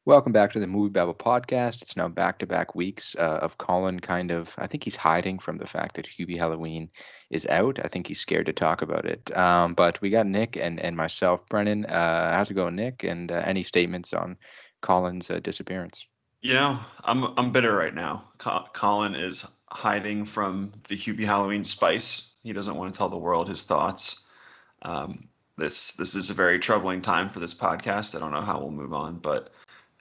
Welcome back to the MovieBabble Podcast. It's now back-to-back weeks of Colin I think he's hiding from the fact that Hubie Halloween is out. I think he's scared to talk about it. But we got Nick and myself, Brennan. How's it going, Nick? And any statements on Colin's disappearance? I'm bitter right now. Colin is hiding from the Hubie Halloween spice. He doesn't want to tell the world his thoughts. This is a very troubling time for this podcast. I don't know how we'll move on, but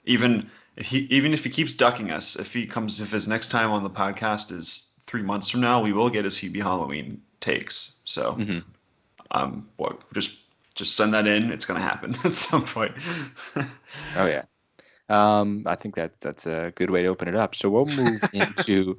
even if he keeps ducking us, if his next time on the podcast is 3 months from now, we will get his Hubie Halloween takes. So, Hmm. just send that in. It's gonna happen at some point. Oh yeah. I think that's a good way to open it up. So we'll move into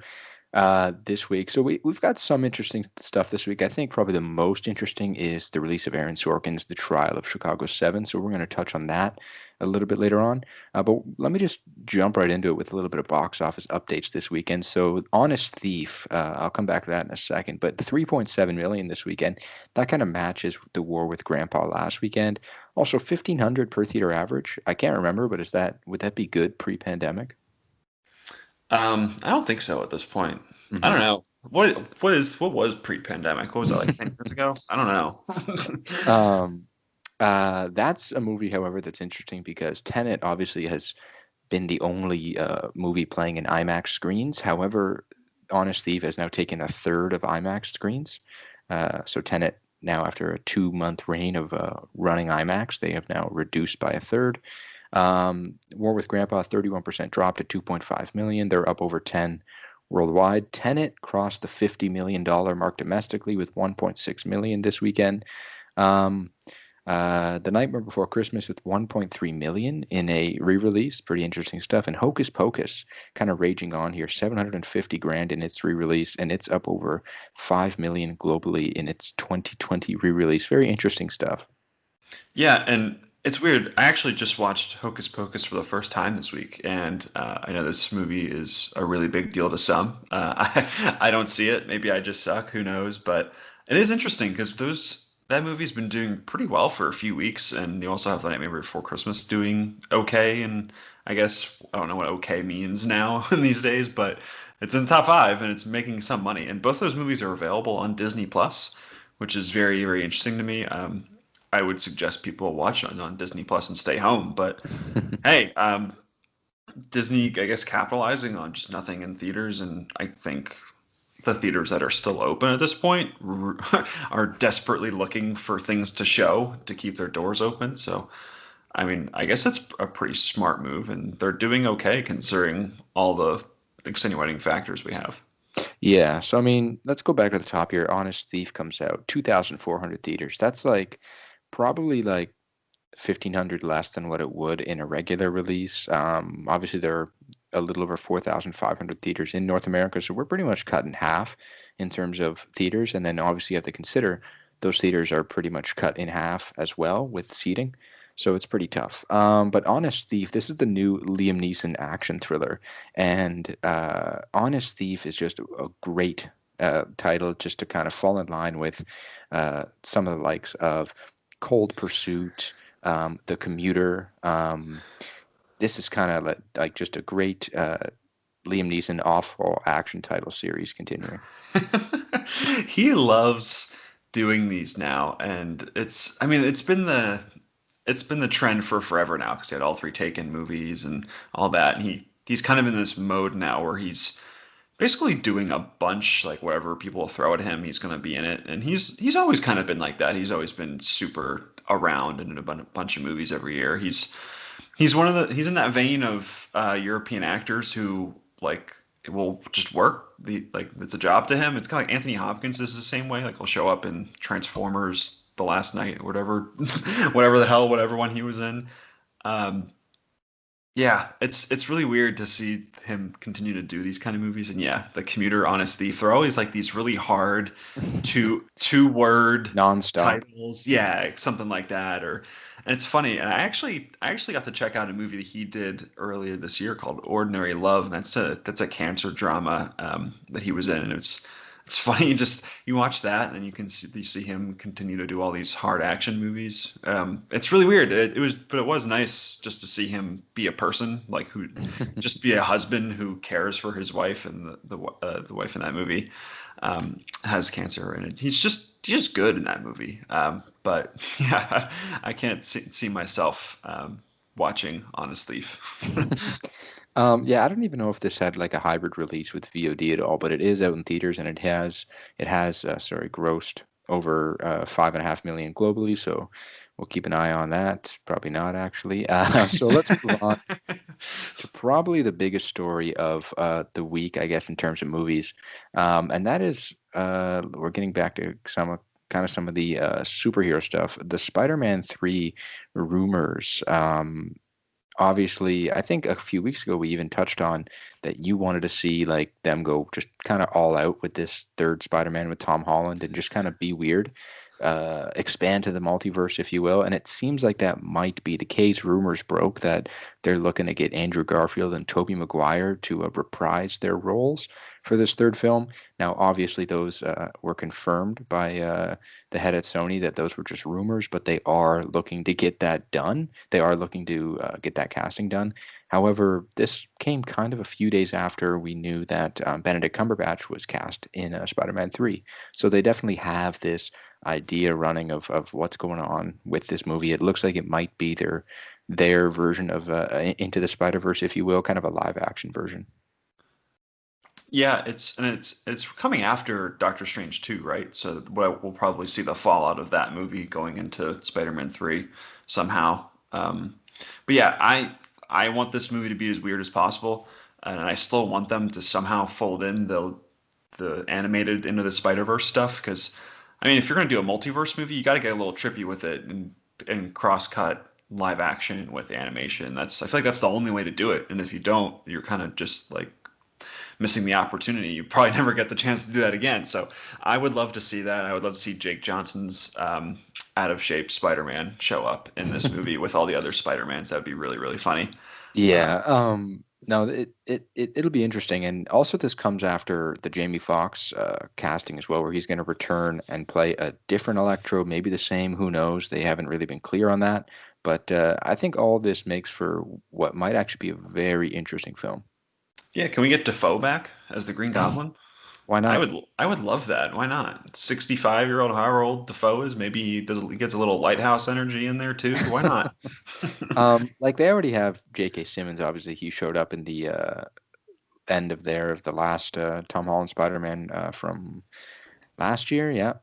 this week. So we've got some interesting stuff this week. I think probably the most interesting is the release of Aaron Sorkin's The Trial of Chicago 7. So we're going to touch on that a little bit later on. But let me just jump right into it with a little bit of box office updates this weekend. So Honest Thief, I'll come back to that in a second, but 3.7 million this weekend, that kind of matches The War with Grandpa last weekend. Also 1,500 per theater average. I can't remember, but would that be good pre-pandemic? I don't think so at this point. I Mm-hmm. don't know. What was pre-pandemic? What was that, like 10 years ago? I don't know. Um, that's a movie, however, that's interesting because Tenet obviously has been the only movie playing in IMAX screens. However, Honest Thief has now taken a third of IMAX screens. So Tenet now, after a 2-month reign of running IMAX, they have now reduced by a third. War with Grandpa, 31% drop to 2.5 million. They're up over 10 worldwide. Tenet crossed the $50 million mark domestically with 1.6 million this weekend. Um, the Nightmare Before Christmas with 1.3 million in a re-release. Pretty interesting stuff. And Hocus Pocus kind of raging on here, 750 grand in its re-release, and it's up over 5 million globally in its 2020 re-release. Very interesting stuff. Yeah, and it's weird. I actually just watched Hocus Pocus for the first time this week, and I know this movie is a really big deal to some. I don't see it. Maybe I just suck. Who knows? But it is interesting because that movie's been doing pretty well for a few weeks, and you also have The Nightmare Before Christmas doing okay. And I guess I don't know what okay means now in these days, but it's in the top five and it's making some money. And both those movies are available on Disney Plus, which is very, very interesting to me. I would suggest people watch it on Disney Plus and stay home. But hey, Disney, I guess, capitalizing on just nothing in theaters, and I think the theaters that are still open at this point are desperately looking for things to show to keep their doors open. So, I mean, I guess it's a pretty smart move, and they're doing okay considering all the extenuating factors we have. Yeah, so I mean, let's go back to the top here. Honest Thief comes out 2,400 theaters. That's like probably like 1,500 less than what it would in a regular release. Obviously, there are a little over 4,500 theaters in North America, so we're pretty much cut in half in terms of theaters. And then obviously, you have to consider those theaters are pretty much cut in half as well with seating. So it's pretty tough. But Honest Thief, this is the new Liam Neeson action thriller. And Honest Thief is just a great title just to kind of fall in line with some of the likes of Cold Pursuit, The Commuter. This is kind of like just a great Liam Neeson awful action title series continuing. He loves doing these now, and I mean, it's been the trend for forever now because he had all three Taken movies and all that, and he's kind of in this mode now where he's basically doing a bunch, like whatever people throw at him, he's going to be in it, and he's always kind of been like that. He's always been super around and in a bunch of movies every year. He's in that vein of European actors who like will just work. It's a job to him. It's kind of like Anthony Hopkins is the same way. Like he'll show up in Transformers the last night or whatever, whatever one he was in. Um, yeah, it's really weird to see him continue to do these kind of movies. And yeah, The Commuter, Honest Thief, they're always like these really hard two word Nonstop. titles. Yeah, something like that. And it's funny. And I actually got to check out a movie that he did earlier this year called Ordinary Love. That's a cancer drama that he was in. And It's funny, you watch that and then you see him continue to do all these hard action movies. It's really weird. But it was nice just to see him be a person, like who, just be a husband who cares for his wife, and the wife in that movie has cancer, and he's just good in that movie. But yeah, I can't see myself watching Honest Thief. Yeah, I don't even know if this had like a hybrid release with VOD at all, but it is out in theaters and it has grossed over 5.5 million globally. So we'll keep an eye on that. Probably not actually. So let's move on to probably the biggest story of the week, I guess, in terms of movies, and that is we're getting back to some of the superhero stuff. The Spider-Man 3 rumors. Obviously, I think a few weeks ago we even touched on that you wanted to see like them go just kind of all out with this third Spider-Man with Tom Holland and just kind of be weird, expand to the multiverse, if you will. And it seems like that might be the case. Rumors broke that they're looking to get Andrew Garfield and Toby Maguire to reprise their roles for this third film. Now, obviously, those were confirmed by the head at Sony that those were just rumors, but they are looking to get that done. They are looking to get that casting done. However, this came kind of a few days after we knew that Benedict Cumberbatch was cast in Spider-Man 3. So they definitely have this idea running of what's going on with this movie. It looks like it might be their version of Into the Spider-Verse, if you will, kind of a live action version. Yeah, it's coming after Doctor Strange 2, right? So we'll probably see the fallout of that movie going into Spider-Man 3 somehow. But yeah, I want this movie to be as weird as possible, and I still want them to somehow fold in the animated Into the Spider-Verse stuff, because I mean, if you're going to do a multiverse movie, you got to get a little trippy with it and cross cut live action with animation. I feel like that's the only way to do it. And if you don't, you're kind of just like missing the opportunity. You probably never get the chance to do that again. So I would love to see that. I would love to see Jake Johnson's out of shape Spider-Man show up in this movie with all the other Spider-Mans. That would be really, really funny. Yeah. No, it'll be interesting, and also this comes after the Jamie Foxx casting as well, where he's going to return and play a different Electro, maybe the same. Who knows? They haven't really been clear on that, but I think all this makes for what might actually be a very interesting film. Yeah, can we get Defoe back as the Green Goblin? Why I not? would I would love that. Why not? 65-year-old, however old Defoe is, maybe he gets a little lighthouse energy in there too. Why not? Like they already have J.K. Simmons. Obviously, he showed up in the end of the last Tom Holland Spider-Man from last year. Yeah.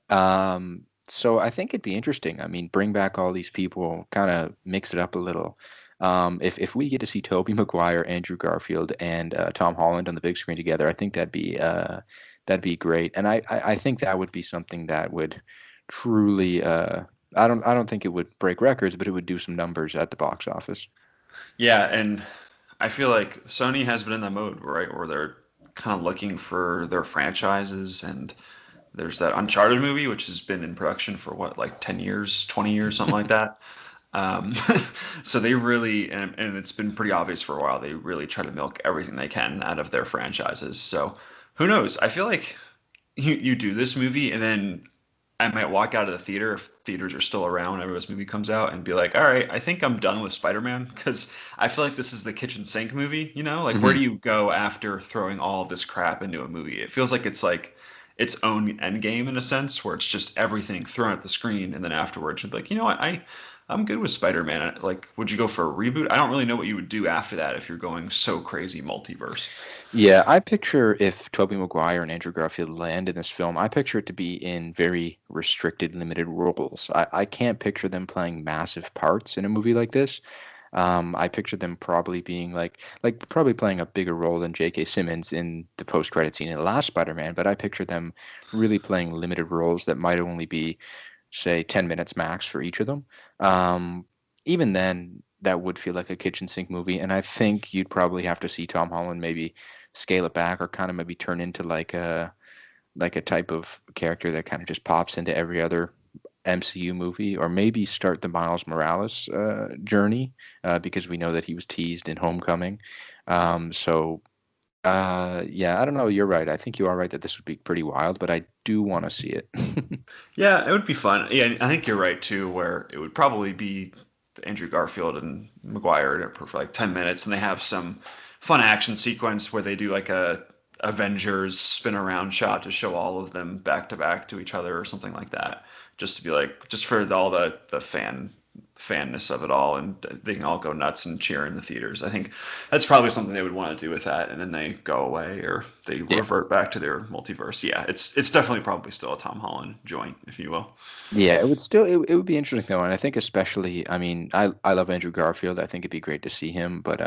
So I think it'd be interesting. I mean, bring back all these people, kind of mix it up a little. If we get to see Tobey Maguire, Andrew Garfield, and Tom Holland on the big screen together, I think that'd be great. And I think that would be something that would truly. I don't think it would break records, but it would do some numbers at the box office. Yeah, and I feel like Sony has been in that mode, right, where they're kind of looking for their franchises, and there's that Uncharted movie, which has been in production for what, like 10 years, 20 years, something like that. Um, so they really, and it's been pretty obvious for a while, they really try to milk everything they can out of their franchises. So who knows? I feel like you do this movie, and then I might walk out of the theater if theaters are still around whenever this movie comes out and be like, all right, I think I'm done with Spider-Man, because I feel like this is the kitchen sink movie, you know? Like, where do Mhm. you go after throwing all of this crap into a movie? It feels like its own end game in a sense, where it's just everything thrown at the screen, and then afterwards you'd be like, you know what, I'm good with Spider-Man. Like, would you go for a reboot? I don't really know what you would do after that if you're going so crazy multiverse. Yeah, I picture if Tobey Maguire and Andrew Garfield land in this film, I picture it to be in very restricted, limited roles. I can't picture them playing massive parts in a movie like this. I picture them probably being like probably playing a bigger role than J.K. Simmons in the post-credit scene in the last Spider-Man, but I picture them really playing limited roles that might only be, say, 10 minutes max for each of them. Um, Even then, that would feel like a kitchen sink movie, and I think you'd probably have to see Tom Holland maybe scale it back or kind of maybe turn into like a type of character that kind of just pops into every other MCU movie, or maybe start the Miles Morales journey because we know that he was teased in Homecoming. So Yeah, I don't know. You're right. I think you are right that this would be pretty wild, but I do want to see it. Yeah, it would be fun. Yeah, I think you're right too, where it would probably be Andrew Garfield and Maguire for like 10 minutes, and they have some fun action sequence where they do like a Avengers spin around shot to show all of them back to back to each other or something like that, just to be like just for all the fanness of it all, and they can all go nuts and cheer in the theaters. I think that's probably something they would want to do with that, and then they go away or they Yeah. revert back to their multiverse. Yeah, it's definitely probably still a Tom Holland joint, if you will. Yeah, it would still it would be interesting though, and I think especially I mean I love Andrew Garfield. I think it'd be great to see him, but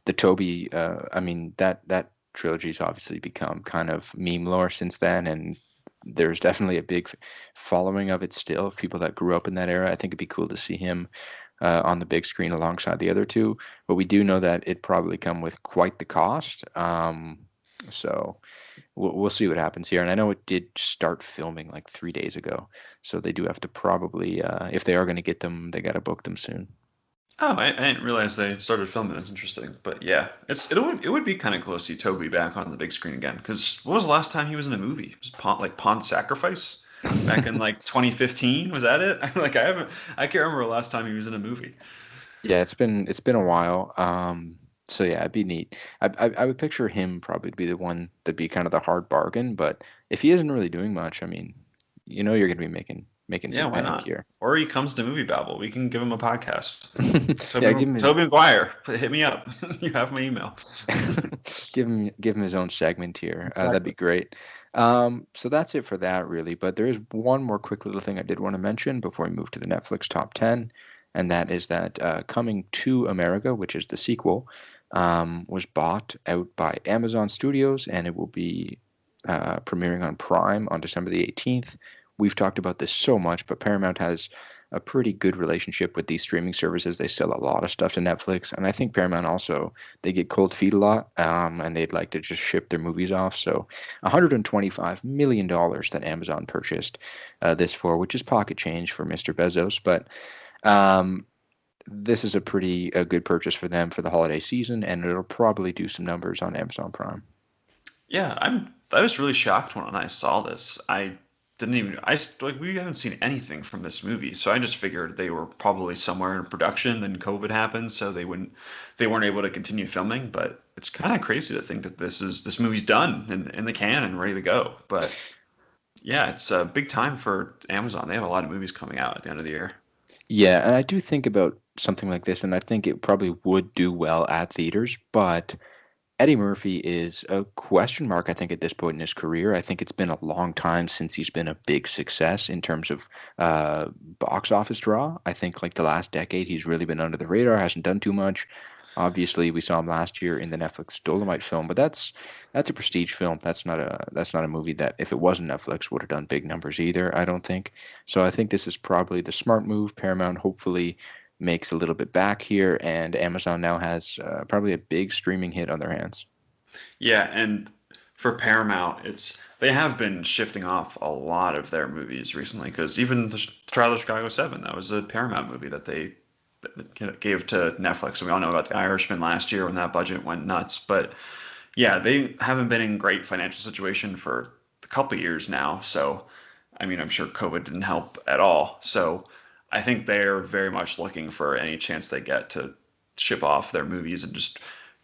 the Toby I mean that trilogy's obviously become kind of meme lore since then, and there's definitely a big following of it still of people that grew up in that era. I think it'd be cool to see him on the big screen alongside the other two, but we do know that it probably come with quite the cost. So we'll see what happens here. And I know it did start filming like 3 days ago, so they do have to probably, if they are going to get them, they got to book them soon. Oh, I didn't realize they started filming. That's interesting. But yeah, it would be kind of cool to see Toby back on the big screen again. Because what was the last time he was in a movie? It was like Pawn Sacrifice back in like 2015. Was that it? I can't remember the last time he was in a movie. Yeah, it's been a while. So yeah, it'd be neat. I would picture him probably to be the one to be kind of the hard bargain, but if he isn't really doing much, I mean, you're going to be making Yeah, some why bank not? here. Or he comes to MovieBabble. We can give him a podcast. Yeah, give him his Toby Maguire, hit me up. You have my email. give him his own segment here. That'd be Exactly. great. So that's it for that, really. But there is one more quick little thing I did want to mention before we move to the Netflix top 10, and that is that Coming to America, which is the sequel, was bought out by Amazon Studios, and it will be premiering on Prime on December the 18th. We've talked about this so much, but Paramount has a pretty good relationship with these streaming services. They sell a lot of stuff to Netflix, and I think Paramount also they get cold feet a lot, and they'd like to just ship their movies off. So, $125 million that Amazon purchased this for, which is pocket change for Mr. Bezos, but um, this is a good purchase for them for the holiday season, and it'll probably do some numbers on Amazon Prime. Yeah, I was really shocked when I saw this. I didn't even like we haven't seen anything from this movie, so I just figured they were probably somewhere in production. Then COVID happened, so they weren't able to continue filming. But it's kind of crazy to think that this movie's done and in the can and ready to go. But yeah, it's a big time for Amazon. They have a lot of movies coming out at the end of the year. Yeah, and I do think about something like this, and I think it probably would do well at theaters, but Eddie Murphy is a question mark, I think, at this point in his career. I think it's been a long time since he's been a big success in terms of box office draw. I think like the last decade, he's really been under the radar, hasn't done too much. Obviously, we saw him last year in the Netflix Dolomite film, but that's a prestige film. That's not a movie that if it wasn't Netflix would have done big numbers either, I don't think. So I think this is probably the smart move. Paramount hopefully makes a little bit back here, and Amazon now has probably a big streaming hit on their hands. Yeah, and for Paramount, they have been shifting off a lot of their movies recently because even the Trial of Chicago 7, that was a Paramount movie that they gave to Netflix. And we all know about The Irishman last year when that budget went nuts. But yeah, they haven't been in great financial situation for a couple of years now. So, I mean, I'm sure COVID didn't help at all. So I think they're very much looking for any chance they get to ship off their movies and just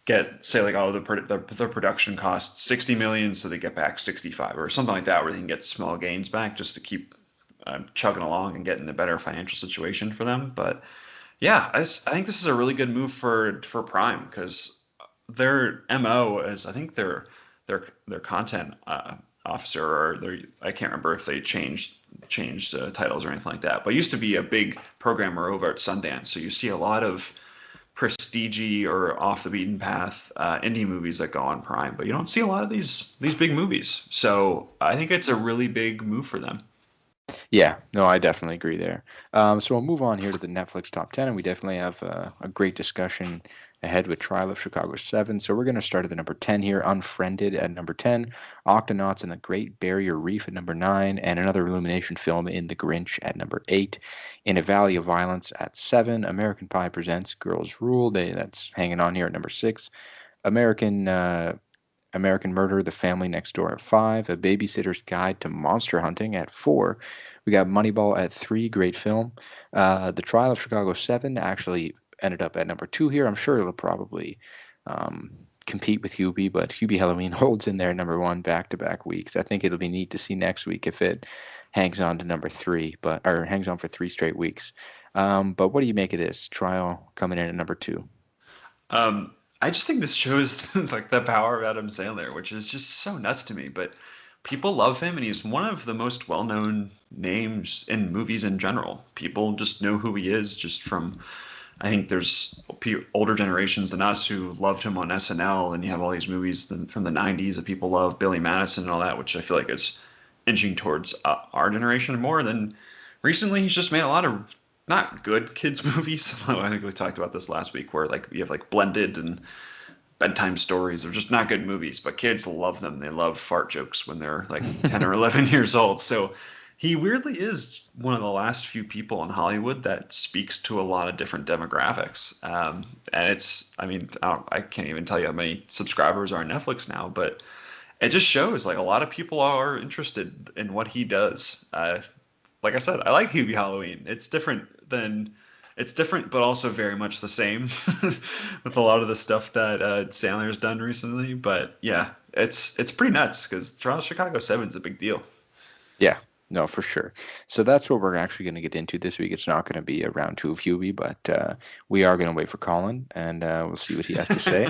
get say like oh the production costs 60 million so they get back 65 or something like that where they can get small gains back just to keep chugging along and get in a better financial situation for them. But yeah, I think this is a really good move for Prime because their MO is I think their content officer or their I can't remember if they changed titles or anything like that, but used to be a big programmer over at Sundance. So you see a lot of prestige or off the beaten path indie movies that go on Prime, but you don't see a lot of these big movies. So I think it's a really big move for them. Yeah, no, I definitely agree there. So we'll move on here to the Netflix top 10, and we definitely have a great discussion ahead with Trial of Chicago 7. So we're going to start at the number 10 here, Unfriended at number 10, Octonauts and the Great Barrier Reef at number 9, and another Illumination film in The Grinch at number 8. In a Valley of Violence at 7, American Pie Presents Girls Rule. That's hanging on here at number 6. American American Murder, The Family Next Door at 5, A Babysitter's Guide to Monster Hunting at 4. We got Moneyball at 3, great film. The Trial of Chicago 7 actually ended up at number 2 here. I'm sure it'll probably um, compete with Hubie, but Hubie Halloween holds in there number 1 back-to-back weeks. I think it'll be neat to see next week if it hangs on to number 3, or hangs on for 3 straight weeks. But what do you make of this Trial coming in at number 2? I just think this shows like the power of Adam Sandler, which is just so nuts to me. But people love him, and he's one of the most well-known names in movies in general. People just know who he is just from. I think there's older generations than us who loved him on SNL, and you have all these movies from the '90s that people love, Billy Madison and all that, which I feel like is inching towards our generation more than recently. He's just made a lot of not good kids movies. I think we talked about this last week, where like you have like Blended and Bedtime Stories. They're just not good movies, but kids love them. They love fart jokes when they're like 10 or 11 years old. So he weirdly is one of the last few people in Hollywood that speaks to a lot of different demographics. And it's, I mean, I can't even tell you how many subscribers are on Netflix now, but it just shows like a lot of people are interested in what he does. Like I said, I like Hubie Halloween. It's different, but also very much the same with a lot of the stuff that Sandler's done recently. But yeah, it's pretty nuts because Trial of Chicago 7 is a big deal. Yeah, no, for sure. So that's what we're actually going to get into this week. It's not going to be a round 2 of Hubie, but we are going to wait for Colin, and we'll see what he has to say.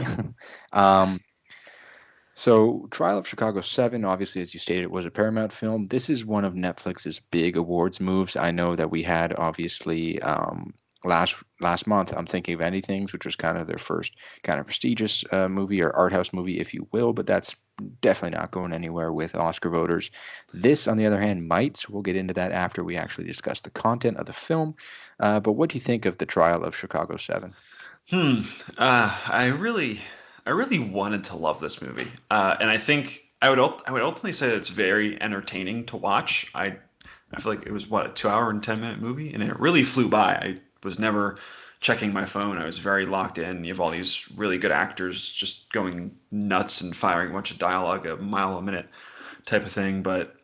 So, Trial of Chicago 7, obviously, as you stated, was a Paramount film. This is one of Netflix's big awards moves. I know that we had, obviously, last month, I'm thinking of Anythings, which was kind of their first kind of prestigious movie or art house movie, if you will, but that's definitely not going anywhere with Oscar voters. This, on the other hand, might, so we'll get into that after we actually discuss the content of the film. But what do you think of the Trial of Chicago 7? I really wanted to love this movie, and I think I would ultimately say that it's very entertaining to watch. I feel like it was what, a 2 hour and 10 minute movie, and it really flew by. I was never checking my phone. I was very locked in. You have all these really good actors just going nuts and firing a bunch of dialogue a mile a minute type of thing. But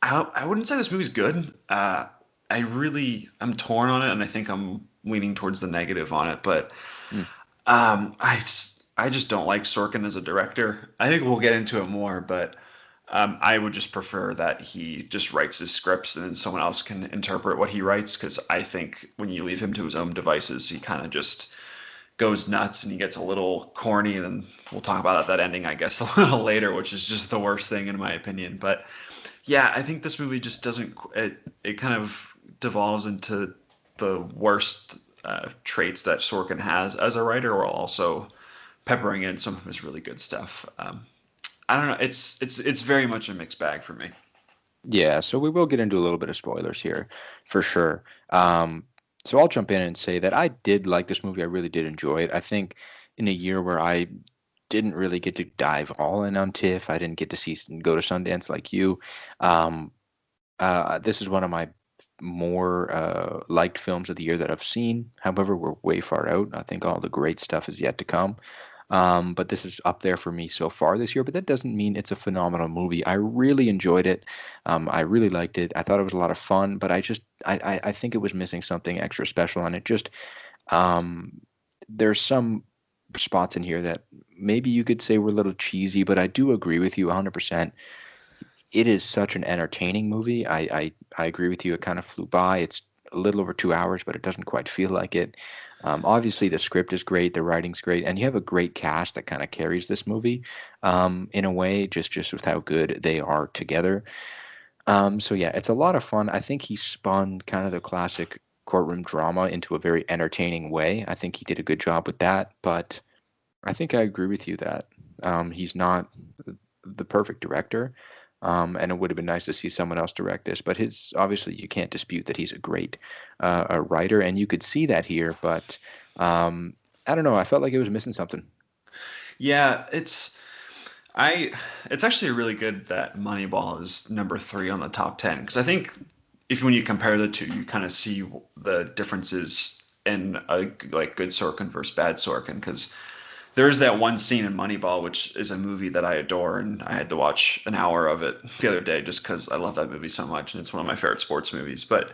I wouldn't say this movie's good. I'm torn on it, and I think I'm leaning towards the negative on it. But I just don't like Sorkin as a director. I think we'll get into it more, but I would just prefer that he just writes his scripts and then someone else can interpret what he writes, because I think when you leave him to his own devices, he kind of just goes nuts and he gets a little corny. And then we'll talk about that ending, I guess, a little later, which is just the worst thing in my opinion. But yeah, I think this movie just doesn't, it kind of devolves into the worst traits that Sorkin has as a writer, while also peppering in some of his really good stuff. I don't know. It's very much a mixed bag for me. Yeah, so we will get into a little bit of spoilers here, for sure. So I'll jump in and say that I did like this movie. I really did enjoy it. I think in a year where I didn't really get to dive all in on TIFF, I didn't get to go to Sundance like you. This is one of my more liked films of the year that I've seen. However, we're way far out. I think all the great stuff is yet to come. But this is up there for me so far this year, but that doesn't mean it's a phenomenal movie. I really enjoyed it. I really liked it. I thought it was a lot of fun, but I think it was missing something extra special, and it just, there's some spots in here that maybe you could say were a little cheesy, but I do agree with you 100%. It is such an entertaining movie. I agree with you. It kind of flew by. It's a little over 2 hours, but it doesn't quite feel like it. Obviously, the script is great, the writing's great, and you have a great cast that kind of carries this movie in a way, just with how good they are together. So yeah, it's a lot of fun. I think he spun kind of the classic courtroom drama into a very entertaining way. I think he did a good job with that, but I think I agree with you that he's not the perfect director. And it would have been nice to see someone else direct this, but obviously you can't dispute that he's a great a writer, and you could see that here. But I don't know, I felt like it was missing something. Yeah, it's actually really good that Moneyball is number 3 on the top 10, because I think when you compare the two, you kind of see the differences in like good Sorkin versus bad Sorkin, because there is that one scene in Moneyball, which is a movie that I adore, and I had to watch an hour of it the other day just because I love that movie so much, and it's one of my favorite sports movies. But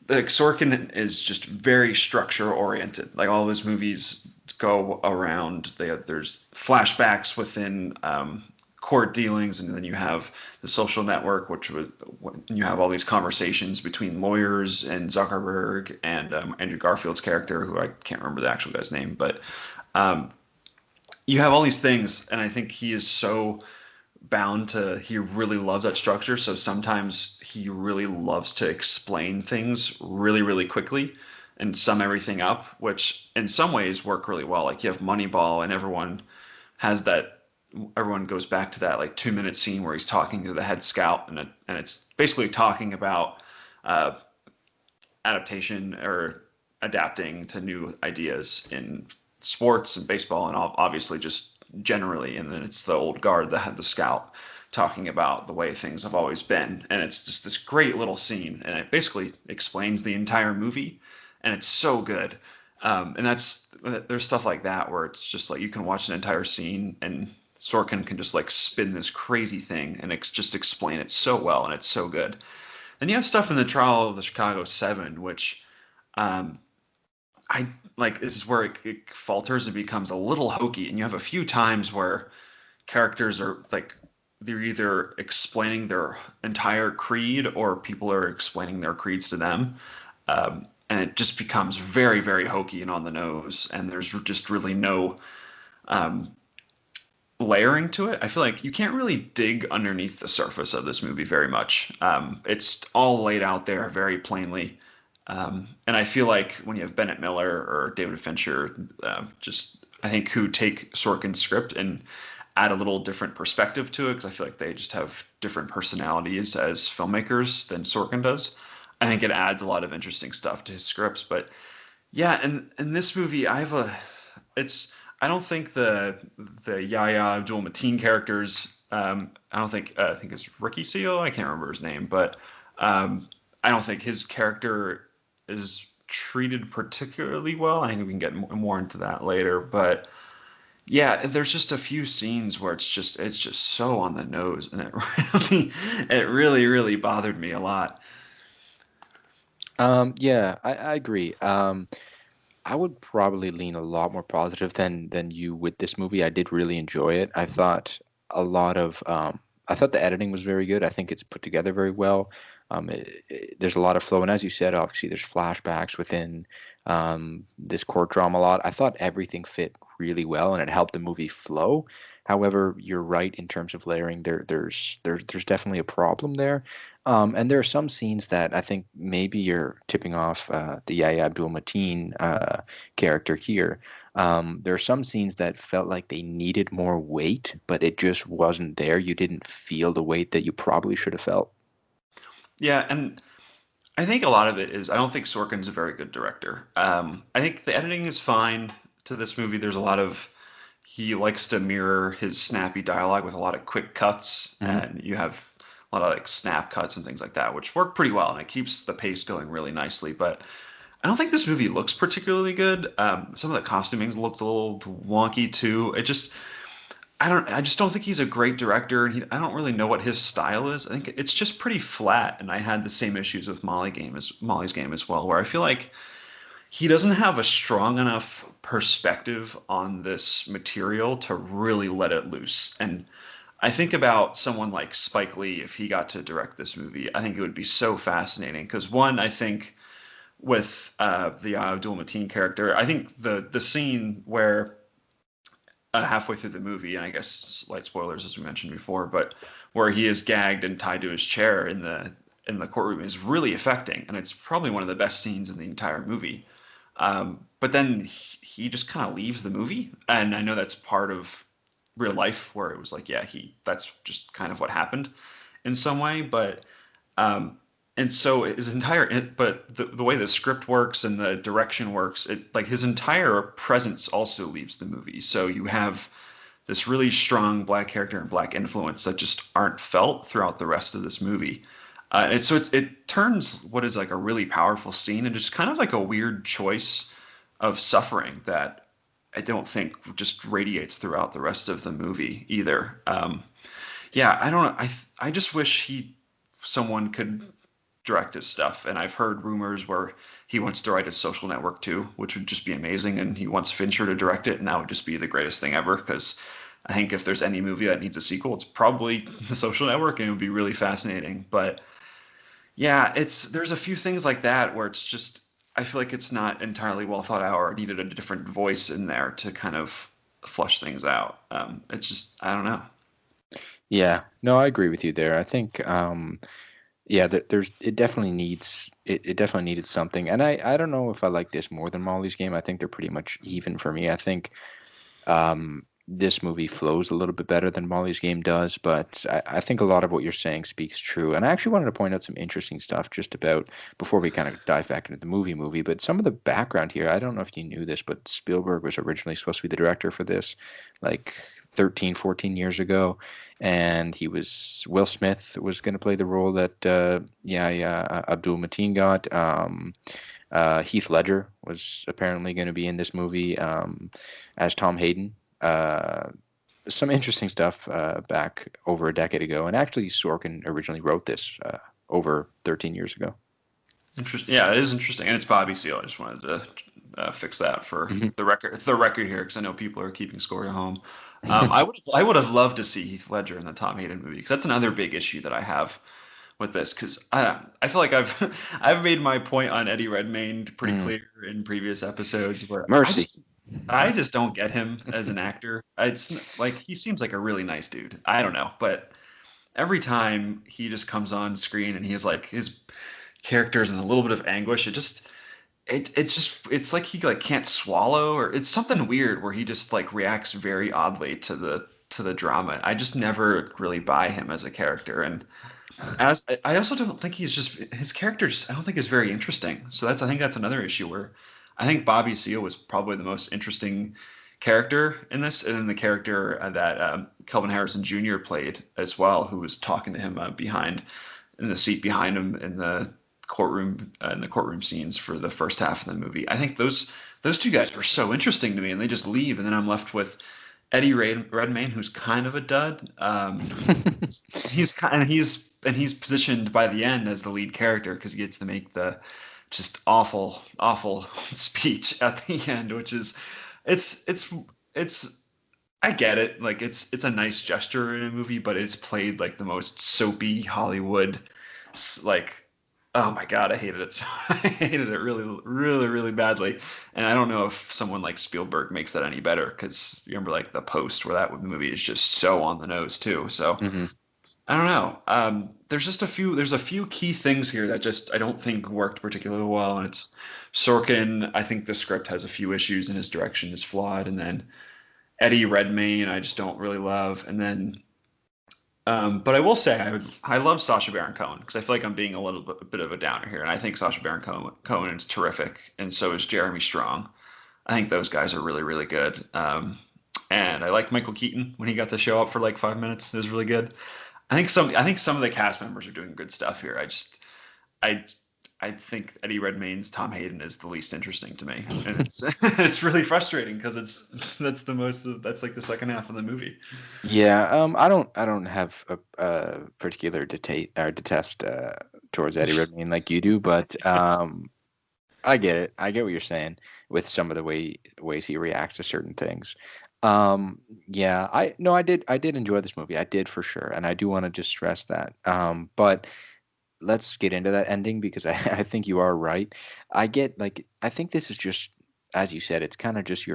like Sorkin is just very structure oriented. Like all of his movies go around. There's flashbacks within court dealings, and then you have The Social Network, which would you have all these conversations between lawyers and Zuckerberg and Andrew Garfield's character, who I can't remember the actual guy's name, but um, you have all these things, and I think he is so bound to, he really loves that structure. So sometimes he really loves to explain things really, really quickly and sum everything up, which in some ways work really well. Like you have Moneyball, and has that, everyone goes back to that like 2 minute scene where he's talking to the head scout, and it's basically talking about uh, adaptation or adapting to new ideas in sports and baseball, and obviously just generally. And then it's the old guard that had the scout talking about the way things have always been, and it's just this great little scene, and it basically explains the entire movie, and it's so good. And there's stuff like that where it's just like you can watch an entire scene and Sorkin can just like spin this crazy thing and just explain it so well, and it's so good. Then you have stuff in the Trial of the Chicago Seven, which um, I like. This is where it falters and becomes a little hokey, and you have a few times where characters are like they're either explaining their entire creed or people are explaining their creeds to them. And it just becomes very, very hokey and on the nose, and there's just really no um, layering to it. I feel like you can't really dig underneath the surface of this movie very much. It's all laid out there very plainly. And I feel like when you have Bennett Miller or David Fincher, just I think who take Sorkin's script and add a little different perspective to it, because I feel like they just have different personalities as filmmakers than Sorkin does. I think it adds a lot of interesting stuff to his scripts. But yeah, and in this movie, I don't think the Yahya Abdul-Mateen characters. I think it's Ricky Seal. I can't remember his name, but I don't think his character is treated particularly well. I think we can get more into that later, but yeah, there's just a few scenes where it's just so on the nose, and it really really bothered me a lot. Yeah, I agree. I would probably lean a lot more positive than you with this movie. I did really enjoy it. I thought the editing was very good. I think it's put together very well. There's a lot of flow, and as you said, obviously there's flashbacks within this court drama a lot. I thought everything fit really well, and it helped the movie flow. However, you're right in terms of layering. There's definitely a problem there, and there are some scenes that I think maybe you're tipping off the Yahya Abdul-Mateen character here. There are some scenes that felt like they needed more weight, but it just wasn't there. You didn't feel the weight that you probably should have felt. Yeah, and I think a lot of it is I don't think Sorkin's a very good director. I think the editing is fine to this movie. There's a lot of he likes to mirror his snappy dialogue with a lot of quick cuts, and you have a lot of like snap cuts and things like that, which work pretty well, and it keeps the pace going really nicely. But I don't think this movie looks particularly good. Some of the costuming looks a little wonky too. I just don't think he's a great director, and I don't really know what his style is. I think it's just pretty flat, and I had the same issues with Molly's Game as well, where I feel like he doesn't have a strong enough perspective on this material to really let it loose. And I think about someone like Spike Lee, if he got to direct this movie, I think it would be so fascinating. Because one, I think with the Abdul-Mateen character, I think the scene where halfway through the movie, and I guess slight spoilers as we mentioned before, but where he is gagged and tied to his chair in the courtroom is really affecting, and it's probably one of the best scenes in the entire movie. But then he just kind of leaves the movie, and I know that's part of real life where it was like, yeah, that's just kind of what happened in some way, but and so but the way the script works and the direction works, it like his entire presence also leaves the movie. So you have this really strong black character and black influence that just aren't felt throughout the rest of this movie. It turns what is like a really powerful scene into just kind of like a weird choice of suffering that I don't think just radiates throughout the rest of the movie either. Yeah, I don't know. I just wish someone could direct his stuff. And I've heard rumors where he wants to write a Social Network too, which would just be amazing. And he wants Fincher to direct it, and that would just be the greatest thing ever. Because I think if there's any movie that needs a sequel, it's probably The Social Network, and it would be really fascinating. But yeah, there's a few things like that where it's just I feel like it's not entirely well thought out or needed a different voice in there to kind of flush things out. It's just I don't know. Yeah, no, I agree with you there. I think, yeah, there's it definitely needs it definitely needed something, and I don't know if I like this more than Molly's Game. I think they're pretty much even for me. I think this movie flows a little bit better than Molly's Game does, but I think a lot of what you're saying speaks true. And I actually wanted to point out some interesting stuff just about before we kind of dive back into the movie, but some of the background here, I don't know if you knew this, but Spielberg was originally supposed to be the director for this, like 13, 14 years ago. And Will Smith was going to play the role that, Abdul-Mateen got. Heath Ledger was apparently going to be in this movie as Tom Hayden. Some interesting stuff back over a decade ago, and actually Sorkin originally wrote this over 13 years ago. Interesting. Yeah, it is interesting, and it's Bobby Seale. I just wanted to fix that for the record here, because I know people are keeping score at home. I would have loved to see Heath Ledger in the Tom Hayden movie, because that's another big issue that I have with this, because I feel like I've made my point on Eddie Redmayne pretty clear in previous episodes. Where Mercy. I just don't get him as an actor. It's like he seems like a really nice dude. I don't know, but every time he just comes on screen and he's like his character's in a little bit of anguish, it's like he like can't swallow, or it's something weird where he just like reacts very oddly to the drama. I just never really buy him as a character, and I also don't think his character I don't think is very interesting. So I think that's another issue where I think Bobby Seale was probably the most interesting character in this, and then the character that Kelvin Harrison Jr. played as well, who was talking to him in the seat behind him in the courtroom scenes for the first half of the movie. I think those two guys were so interesting to me, and they just leave, and then I'm left with Eddie Redmayne, who's kind of a dud. He's positioned by the end as the lead character because he gets to make the just awful speech at the end, which is it's I get it, like it's a nice gesture in a movie, but it's played like the most soapy Hollywood, like, oh my god, I hated it. I hated it really, really, really badly. And I don't know if someone like Spielberg makes that any better, because you remember like The Post, where that movie is just so on the nose too. So I don't know. There's a few key things here that just I don't think worked particularly well, and it's Sorkin. I think the script has a few issues and his direction is flawed, and then Eddie Redmayne I just don't really love, and then but I will say I love Sasha Baron Cohen, because I feel like I'm being a bit of a downer here, and I think Sasha Baron Cohen is terrific, and so is Jeremy Strong. I think those guys are really, really good. And I like Michael Keaton when he got to show up for like 5 minutes. It was really good. I think some of the cast members are doing good stuff here. I think Eddie Redmayne's Tom Hayden is the least interesting to me, and it's really frustrating because that's like the second half of the movie. Yeah, I don't have a particular detest towards Eddie Redmayne like you do, but I get it. I get what you're saying with some of the ways he reacts to certain things. Yeah, I did enjoy this movie. I did for sure, and I do want to just stress that. But let's get into that ending, because I think you are right. I think this is just, as you said, it's kind of just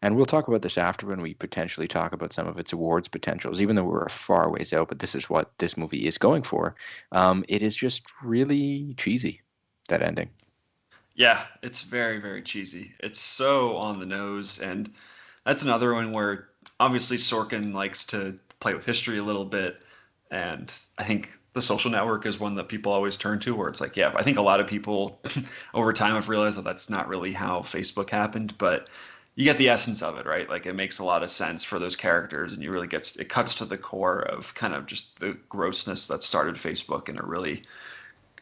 and we'll talk about this after when we potentially talk about some of its awards potentials, even though we're a far ways out, but this is what this movie is going for. It is just really cheesy, that ending. Yeah, it's very, very cheesy. It's so on the nose, and that's another one where obviously Sorkin likes to play with history a little bit, and I think The Social Network is one that people always turn to, where it's like, yeah, I think a lot of people over time have realized that that's not really how Facebook happened, but you get the essence of it, right? Like, it makes a lot of sense for those characters, and it cuts to the core of kind of just the grossness that started Facebook in a really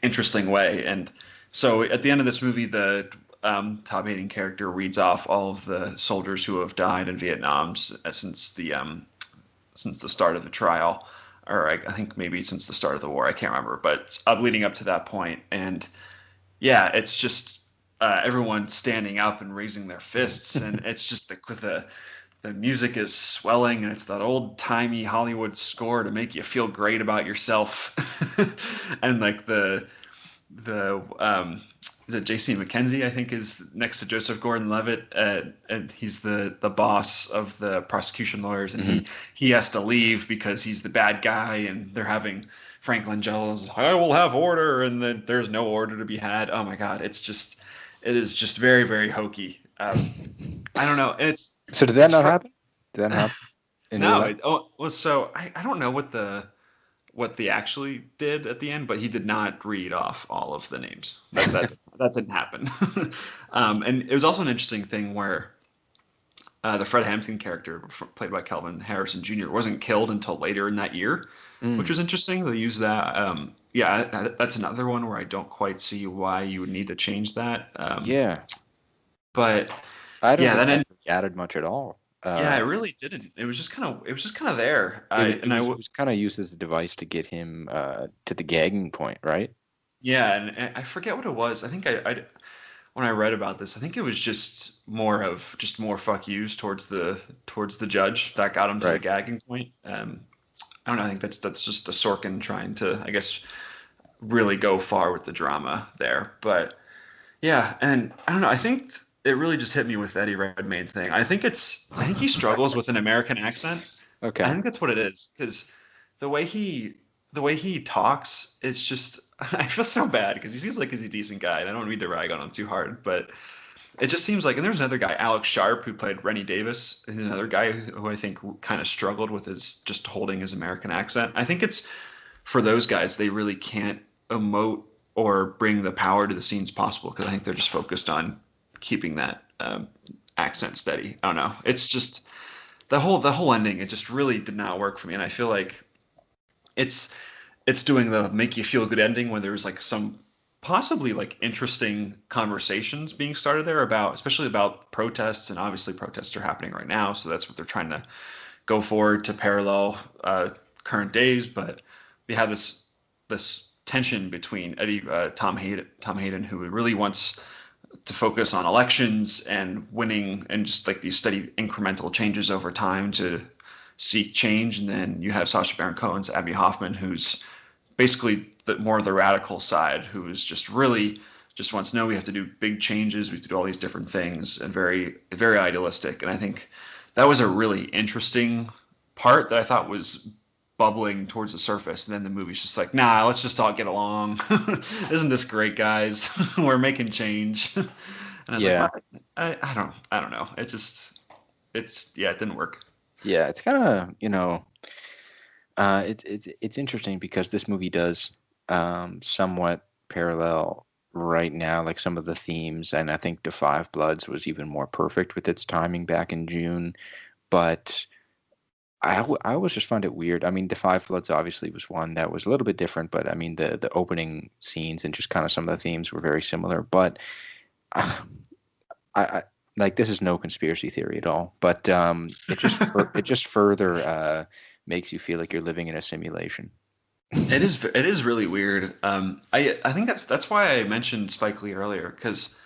interesting way. And so at the end of this movie, Toby character reads off all of the soldiers who have died in Vietnam since the start of the trial, or I think maybe since the start of the war. I can't remember, but leading up to that point. And yeah, it's just everyone standing up and raising their fists, and it's just the music is swelling, and it's that old timey Hollywood score to make you feel great about yourself, and like the is it J.C. McKenzie, I think, is next to Joseph Gordon-Levitt, and he's the boss of the prosecution lawyers, and he has to leave because he's the bad guy, and they're having Franklin Jones, I will have order, and then there's no order to be had. Oh my God, it is just very, very hokey. I don't know. And so did that not happen? Did that not happen? No. So I don't know what they actually did at the end, but he did not read off all of the names. That didn't happen. And it was also an interesting thing where the Fred Hampton character, played by Kelvin Harrison Jr., wasn't killed until later in that year, which was interesting. They used that. That's another one where I don't quite see why you would need to change that. But I don't think that added much at all. Yeah, it really didn't. It was just kind of there. It was kind of used as a device to get him to the gagging point, right? Yeah, and I forget what it was. I think I when I read about this, I think it was just more fuck yous towards the judge that got him to the gagging point. I don't know. I think that's just a Sorkin trying to, I guess, really go far with the drama there. But yeah, and I don't know. I think it really just hit me with Eddie Redmayne thing. I think he struggles with an American accent. Okay. I think that's what it is, because the way he talks, it's just, I feel so bad because he seems like he's a decent guy, and I don't mean to rag on him too hard, but it just seems like, and there's another guy, Alex Sharp, who played Rennie Davis. He's another guy who I think kind of struggled with just holding his American accent. I think it's, for those guys, they really can't emote or bring the power to the scenes possible, because I think they're just focused on keeping that accent steady. I don't know. It's just the whole ending. It just really did not work for me, and I feel like it's doing the make you feel good ending when there's like some possibly like interesting conversations being started there especially about protests, and obviously protests are happening right now, so that's what they're trying to go forward to parallel current days. But we have this tension between Tom Hayden, who really wants to focus on elections and winning and just like these steady incremental changes over time to seek change. And then you have Sasha Baron Cohen's Abby Hoffman, who's basically more of the radical side, who is just really just wants, no, we have to do big changes. We have to do all these different things, and very, very idealistic. And I think that was a really interesting part that I thought was bubbling towards the surface, and then the movie's just like, nah, let's just all get along. Isn't this great, guys? We're making change. And I was like, I don't know. It didn't work. Yeah, it's kind of, it's interesting because this movie does somewhat parallel right now, like some of the themes, and I think The Five Bloods was even more perfect with its timing back in June, but I always just found it weird. I mean, The Five Bloods obviously was one that was a little bit different, but I mean, the opening scenes and just kind of some of the themes were very similar. But I like, this is no conspiracy theory at all, but it just further makes you feel like you're living in a simulation. It is really weird. I think that's why I mentioned Spike Lee earlier, because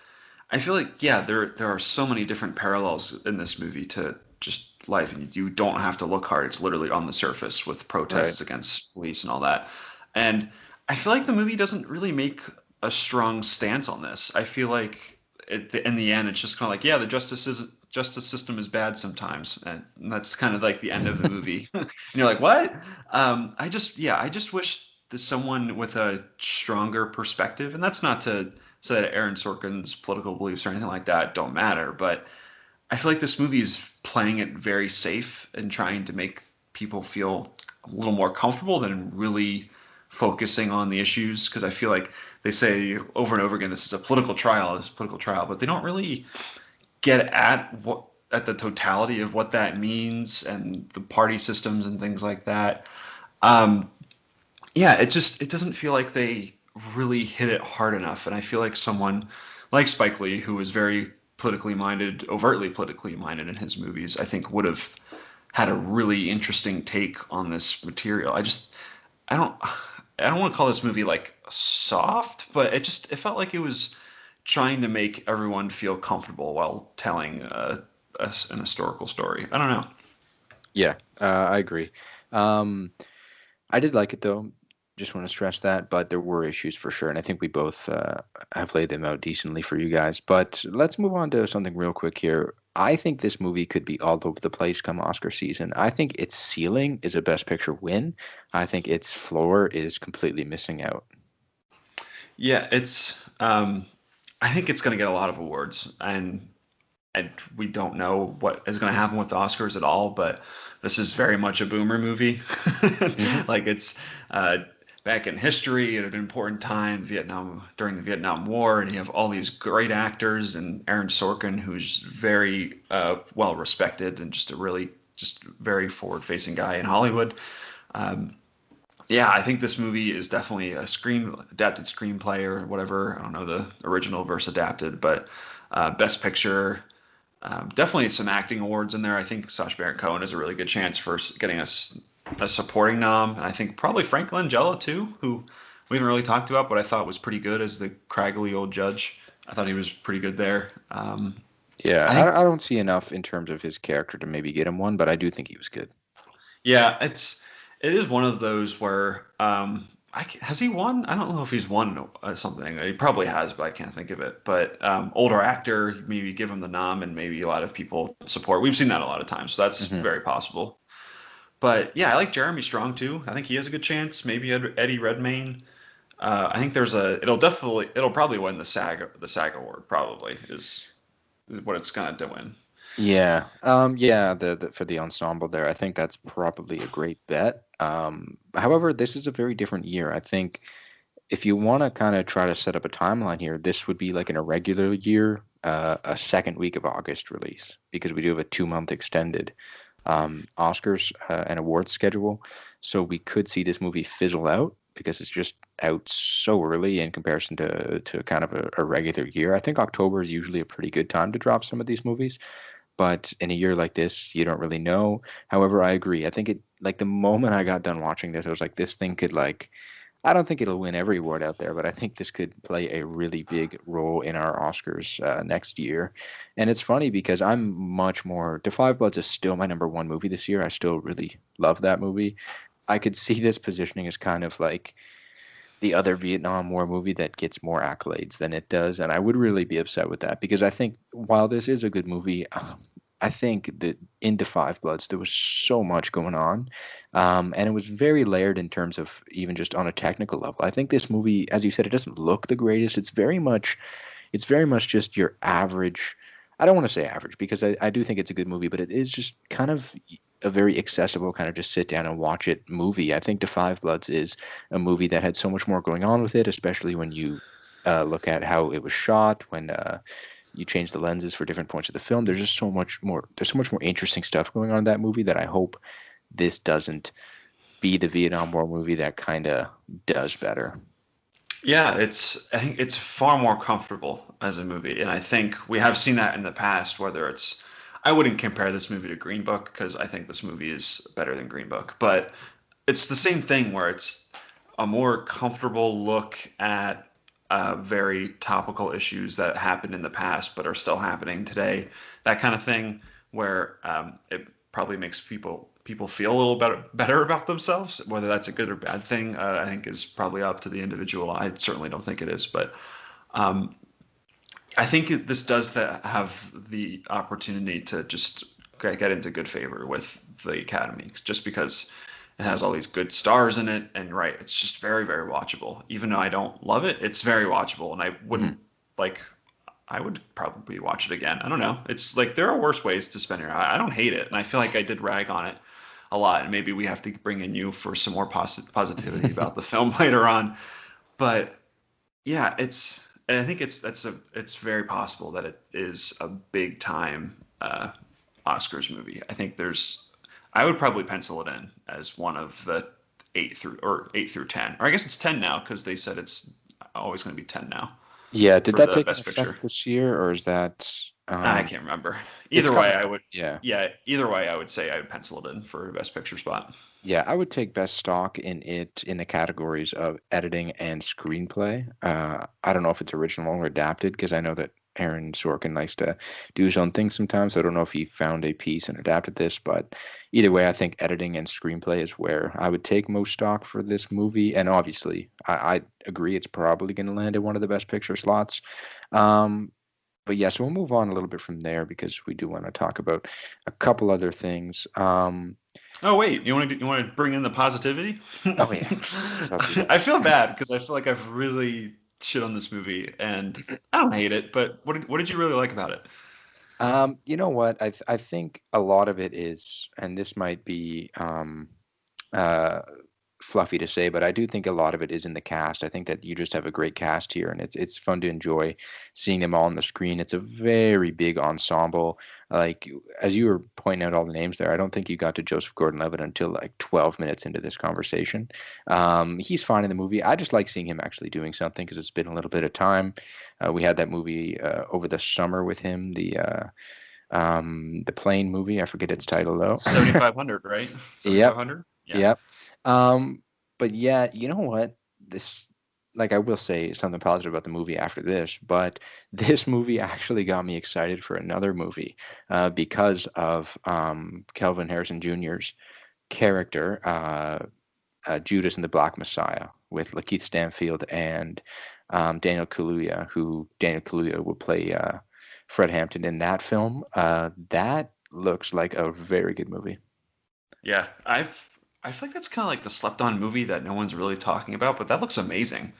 I feel like, yeah, there are so many different parallels in this movie to just life, and you don't have to look hard. It's literally on the surface with protests against police and all that. And I feel like the movie doesn't really make a strong stance on this. I feel like in the end, it's just kind of like, yeah, the justice system is bad sometimes, and that's kind of like the end of the movie. And you're like, what? I just wish that someone with a stronger perspective, and that's not to say that Aaron Sorkin's political beliefs or anything like that don't matter, but I feel like this movie is playing it very safe and trying to make people feel a little more comfortable than really focusing on the issues. Because I feel like they say over and over again, this is a political trial, but they don't really get at the totality of what that means and the party systems and things like that. It doesn't feel like they really hit it hard enough. And I feel like someone like Spike Lee, who was very politically minded, overtly politically minded in his movies, I think would have had a really interesting take on this material. I don't I don't want to call this movie like soft, but it felt like it was trying to make everyone feel comfortable while telling an historical story. I don't know. Yeah, I agree. Um, I did like it though. Just want to stress that, but there were issues for sure, and I think we both have laid them out decently for you guys. But let's move on to something real quick here. I think this movie could be all over the place come Oscar season. I think its ceiling is a Best Picture win. I think its floor is completely missing out. Yeah, it's I think it's going to get a lot of awards, and we don't know what is going to happen with the Oscars at all, but this is very much a boomer movie. Hmm. Like it's back in history at an important time, during the Vietnam War, and you have all these great actors and Aaron Sorkin, who's very well respected and just very forward facing guy in Hollywood. Um, yeah, I think this movie is definitely a adapted screenplay or whatever. I don't know the original versus adapted, but Best Picture. Definitely some acting awards in there. I think Sacha Baron Cohen has a really good chance for getting a supporting nom. And I think probably Frank Langella too, who we haven't really talked about, but I thought was pretty good as the craggly old judge. I thought he was pretty good there. Yeah, I think, I don't see enough in terms of his character to maybe get him one, but I do think he was good. yeah, it is one of those where has he won? I don't know if he's won something. He probably has, but I can't think of it. But older actor, maybe give him the nom, and maybe a lot of people support. We've seen that a lot of times, so that's Hmm. very possible. But yeah, I like Jeremy Strong too. I think he has a good chance. Maybe Eddie Redmayne. I think it'll probably win the SAG award. Probably is what it's gonna to win. Yeah, yeah, the for the ensemble there, I think that's probably a great bet. However, this is a very different year. I think if you want to kind of try to set up a timeline here, this would be like an irregular year, a second week of August release, because we do have a 2 month extended Oscars and awards schedule. So we could see this movie fizzle out because it's just out so early in comparison to kind of a regular year. I think October is usually a pretty good time to drop some of these movies, but in a year like this, you don't really know. However, I agree. I think it like the moment I got done watching this, I was like, this thing could like I don't think it'll win every award out there, but I think this could play a really big role in our Oscars next year. And it's funny because I'm much more. The Five Bloods is still my number one movie this year. I still really love that movie. I could see this positioning as kind of like the other Vietnam War movie that gets more accolades than it does, and I would really be upset with that because I think while this is a good movie, I think that into Five Bloods there was so much going on, and it was very layered in terms of even just on a technical level. I think this movie, as you said, it doesn't look the greatest. It's very much just your average. I don't want to say average because I do think it's a good movie, but it is just kind of a very accessible kind of just sit down and watch it movie. I think The Five Bloods is a movie that had so much more going on with it, especially when you look at how it was shot, when you change the lenses for different points of the film. There's just so much more. There's so much more interesting stuff going on in that movie that I hope this doesn't be the Vietnam War movie that kind of does better. Yeah, I think it's far more comfortable as a movie, and I think we have seen that in the past. Whether it's, I wouldn't compare this movie to Green Book because I think this movie is better than Green Book, but it's the same thing where it's a more comfortable look at very topical issues that happened in the past but are still happening today. That kind of thing, where it probably makes people feel a little better about themselves. Whether that's a good or bad thing, I think is probably up to the individual. I certainly don't think it is, but um, I think this does have the opportunity to just get into good favor with the Academy, just because it has all these good stars in it, and right, it's just very, very watchable. Even though I don't love it, it's very watchable, and Mhm. like, I would probably watch it again. I don't know. It's like there are worse ways to spend your. I don't hate it, and I feel like I did rag on it a lot, and maybe we have to bring in you for some more positivity about the film later on. But yeah, I think it's very possible that it is a big time Oscars movie. I would probably pencil it in as one of the 8 through 10, or I guess it's 10 now because they said it's always going to be 10 now. Yeah, did for that the take an Best Picture. effect this year, or is that I can't remember. it's Either way, coming I up? would. Yeah. Yeah, either way, I would say I would pencil it in for Best Picture spot. Yeah, I would take best stock in it in the categories of editing and screenplay. I don't know if it's original or adapted because I know that Aaron Sorkin likes to do his own thing sometimes. So I don't know if he found a piece and adapted this, but either way, I think editing and screenplay is where I would take most stock for this movie. And obviously, I agree it's probably going to land in one of the best picture slots. Um, but yeah, so we'll move on a little bit from there because we do want to talk about a couple other things. Oh wait, you want to bring in the positivity? Oh yeah, let's not do that. I feel bad because I feel like I've really shit on this movie, and I don't hate it. But what did you really like about it? You know what? I think a lot of it is, and this might be uh, fluffy to say, but I do think a lot of it is in the cast. I think that you just have a great cast here, and it's fun to enjoy seeing them all on the screen. It's a very big ensemble. Like as you were pointing out all the names there, I don't think you got to Joseph Gordon-Levitt until like 12 minutes into this conversation. He's fine in the movie. I just like seeing him actually doing something because it's been a little bit of time. We had that movie over the summer with him, the plane movie. I forget its title though. 7,500, right? Yep, 7,500. Yeah. yep. Um, but yeah, you know what? This, like, I will say something positive about the movie after this, but this movie actually got me excited for another movie because of Kelvin Harrison Jr.'s character, Judas and the Black Messiah, with Lakeith Stanfield and Daniel Kaluuya, who Daniel Kaluuya will play Fred Hampton in that film. That looks like a very good movie. Yeah, I feel like that's kind of like the slept on movie that no one's really talking about, but that looks amazing.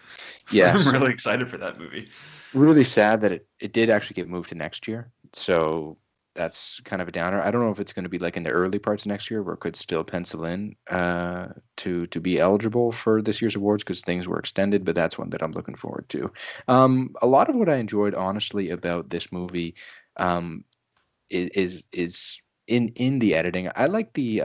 I'm Yes. really excited for that movie. Really sad that it did actually get moved to next year. So that's kind of a downer. I don't know if it's going to be like in the early parts of next year where it could still pencil in to be eligible for this year's awards because things were extended, but that's one that I'm looking forward to. A lot of what I enjoyed honestly about this movie um, is in the editing. I like the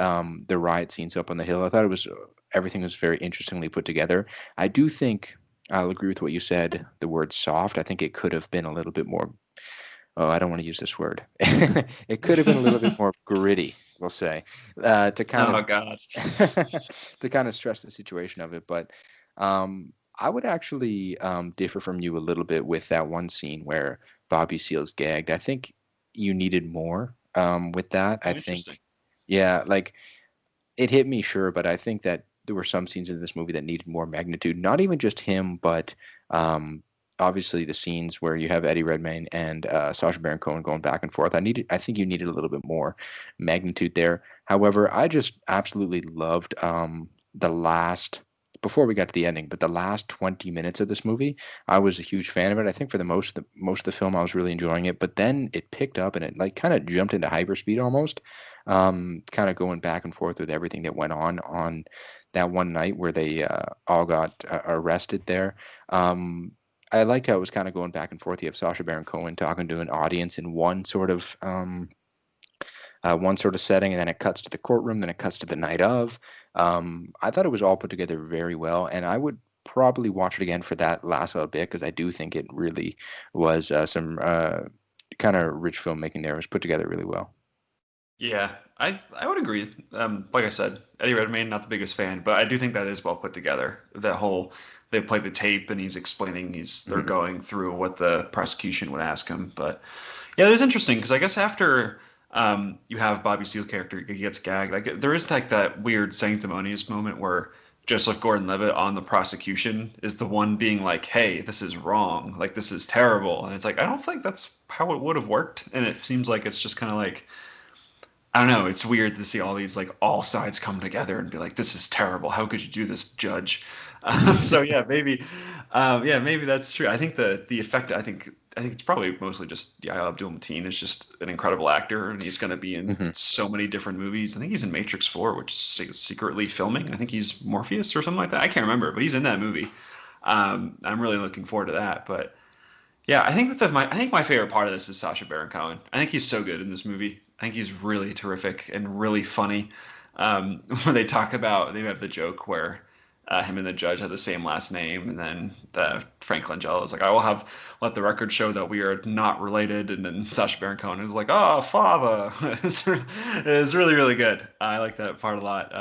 riot scenes up on the hill. I thought it was everything was very interestingly put together. I do think I'll agree with what you said. The word soft. I think it could have been a little bit more. Oh, I don't want to use this word. It could have been a little bit more gritty, we'll say, to kind Oh of God. to kind of stress the situation of it. But I would actually differ from you a little bit with that one scene where Bobby Seale's gagged. I think you needed more with that. I Oh, think, interesting. yeah, like it hit me, sure, but I think that there were some scenes in this movie that needed more magnitude. Not even just him, but um, obviously the scenes where you have Eddie Redmayne and Sasha Baron Cohen going back and forth. I think you needed a little bit more magnitude there. However, I just absolutely loved the last. Before we got to the ending, but the last 20 minutes of this movie, I was a huge fan of it. I think for the most of the film, I was really enjoying it. But then it picked up and it like kind of jumped into hyperspeed almost, kind of going back and forth with everything that went on that one night where they all got arrested there. I liked how it was kind of going back and forth. You have Sacha Baron Cohen talking to an audience in one sort of setting, and then it cuts to the courtroom, then it cuts to the night of. I thought it was all put together very well, and I would probably watch it again for that last little bit because I do think it really was some kind of rich filmmaking there. It was put together really well. Yeah, I would agree. Like I said, Eddie Redmayne, not the biggest fan, but I do think that is well put together. That whole they play the tape and he's explaining they're Mhm. going through what the prosecution would ask him. But yeah, it was interesting because I guess after you have Bobby Seale character he gets gagged, like there is like that weird sanctimonious moment where Joseph Gordon-Levitt on the prosecution is the one being like, "Hey, this is wrong. Like this is terrible," and it's like I don't think that's how it would have worked, and it seems like it's just kind of like I don't know. It's weird to see all these like all sides come together and be like, "This is terrible. How could you do this, Judge?" So yeah, maybe that's true. I think the effect. I think it's probably mostly just Abdul-Mateen is just an incredible actor, and he's going to be in Mhm. so many different movies. I think he's in Matrix 4, which is secretly filming. I think he's Morpheus or something like that. I can't remember, but he's in that movie. I'm really looking forward to that. But yeah, I think my favorite part of this is Sacha Baron Cohen. I think he's so good in this movie. I think he's really terrific and really funny. When they have the joke where him and the judge had the same last name, and then the Frank Langella was like, "I will have let the record show that we are not related," and then Sacha Baron Cohen was like, "Oh, father." It's really really good. I like that part a lot.